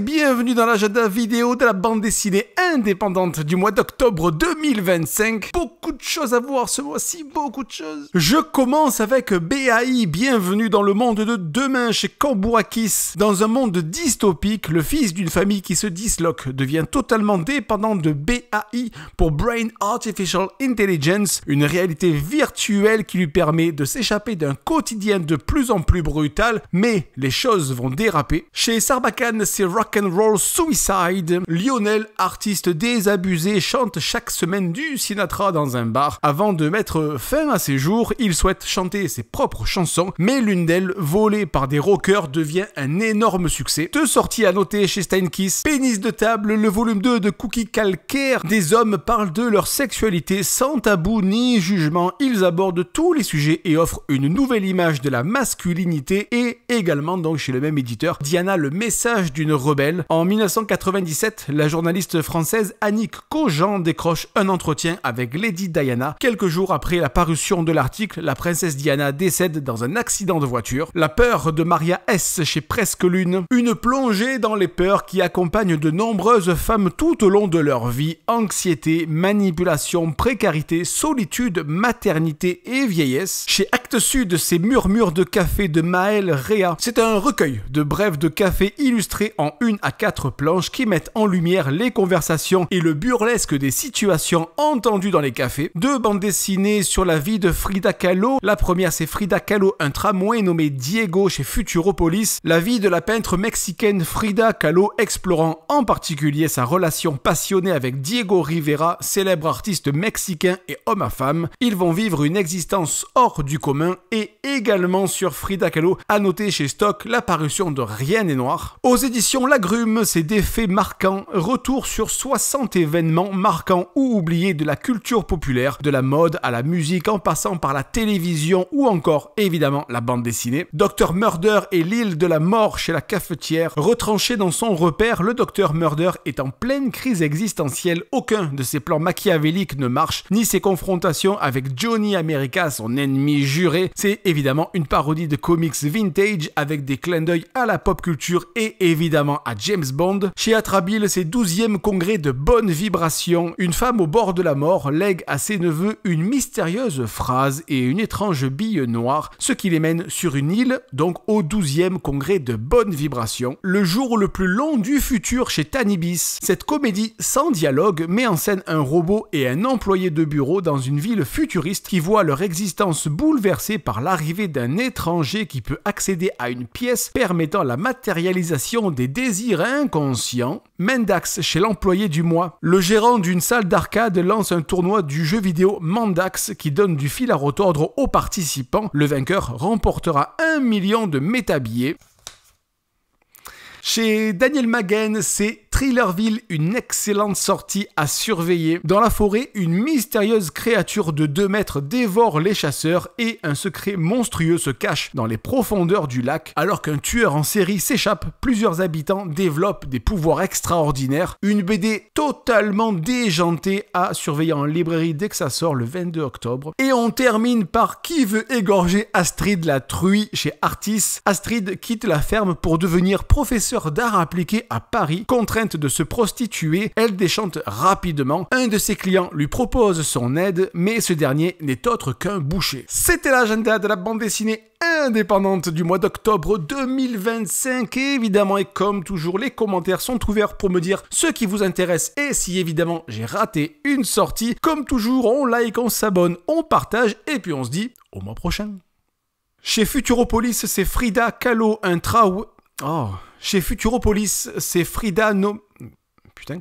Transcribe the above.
Bienvenue dans l'agenda vidéo de la bande dessinée indépendante du mois d'octobre 2025. Beaucoup de choses à voir ce mois-ci, beaucoup de choses. Je commence avec BAI, bienvenue dans le monde de demain chez Kambourakis. Dans un monde dystopique, le fils d'une famille qui se disloque devient totalement dépendant de BAI pour Brain Artificial Intelligence, une réalité virtuelle qui lui permet de s'échapper d'un quotidien de plus en plus brutal, mais les choses vont déraper. Chez Sarbacane, c'est Rock'n'Roll Suicide. Lionel, artiste désabusé, chante chaque semaine du Sinatra dans un bar. Avant de mettre fin à ses jours, il souhaite chanter ses propres chansons, mais l'une d'elles, volée par des rockers, devient un énorme succès. Deux sorties à noter chez Steinkiss. Pénis de table, le volume 2 de Cookie Calcaire. Des hommes parlent de leur sexualité sans tabou ni jugement. Ils abordent tous les sujets et offrent une nouvelle image de la masculinité. Et également, donc chez le même éditeur, Diana, le message d'une rebelle. En 1997, la journaliste française Annick Cogent décroche un entretien avec Lady Diana. Quelques jours après la parution de l'article, la princesse Diana décède dans un accident de voiture. La peur de Maria S chez Presque Lune. Une plongée dans les peurs qui accompagnent de nombreuses femmes tout au long de leur vie. Anxiété, manipulation, précarité, solitude, maternité et vieillesse. Chez Actes Sud, c'est Murmures de café de Maël Réa. C'est un recueil de brèves de café illustrés en 1 à 4 planches qui mettent en lumière les conversations et le burlesque des situations entendues dans les cafés. 2 bandes dessinées sur la vie de Frida Kahlo. La première, c'est Frida Kahlo, un tramway nommé Diego chez Futuropolis. La vie de la peintre mexicaine Frida Kahlo, explorant en particulier sa relation passionnée avec Diego Rivera, célèbre artiste mexicain et homme à femme. Ils vont vivre une existence hors du commun. Et également sur Frida Kahlo, à noter chez Stock la parution de Rien n'est noir. Aux éditions Lagrume, c'est des faits marquants, retour sur 60 événements marquants ou oubliés de la culture populaire, de la mode à la musique en passant par la télévision ou encore évidemment la bande dessinée. Dr Murder et l'île de la mort chez la cafetière. Retranché dans son repère, le Dr Murder est en pleine crise existentielle. Aucun de ses plans machiavéliques ne marche, ni ses confrontations avec Johnny America, son ennemi juré. C'est évidemment une parodie de comics vintage avec des clins d'œil à la pop culture et évidemment à James Bond. Chez Atrabile, c'est 12e congrès de bonne vibration. Une femme au bord de la mort lègue à ses neveux une mystérieuse phrase et une étrange bille noire, ce qui les mène sur une île, donc au 12e congrès de bonne vibration. Le jour le plus long du futur chez Tanibis. Cette comédie sans dialogue met en scène un robot et un employé de bureau dans une ville futuriste qui voit leur existence bouleversée par l'arrivée d'un étranger qui peut accéder à une pièce permettant la matérialisation des désirs inconscients. Mendax chez l'employé du mois. Le gérant d'une salle d'arcade lance un tournoi du jeu vidéo Mendax qui donne du fil à retordre aux participants. Le vainqueur remportera 1 million de métabillets. Chez Daniel Maguen, c'est Thrillerville, une excellente sortie à surveiller. Dans la forêt, une mystérieuse créature de 2 mètres dévore les chasseurs et un secret monstrueux se cache dans les profondeurs du lac. Alors qu'un tueur en série s'échappe, plusieurs habitants développent des pouvoirs extraordinaires. Une BD totalement déjantée à surveiller en librairie dès que ça sort le 22 octobre. Et on termine par Qui veut égorger Astrid la truie chez Artis. Astrid quitte la ferme pour devenir professeur d'art appliqué à Paris. Contrainte de se prostituer, elle déchante rapidement. Un de ses clients lui propose son aide, mais ce dernier n'est autre qu'un boucher. C'était l'agenda de la bande dessinée indépendante du mois d'octobre 2025. Et évidemment, et comme toujours, les commentaires sont ouverts pour me dire ce qui vous intéresse et si évidemment j'ai raté une sortie. Comme toujours, on like, on s'abonne, on partage et puis on se dit au mois prochain. Chez Futuropolis, c'est Frida Kahlo, un Chez Futuropolis, c'est Frida no... Putain.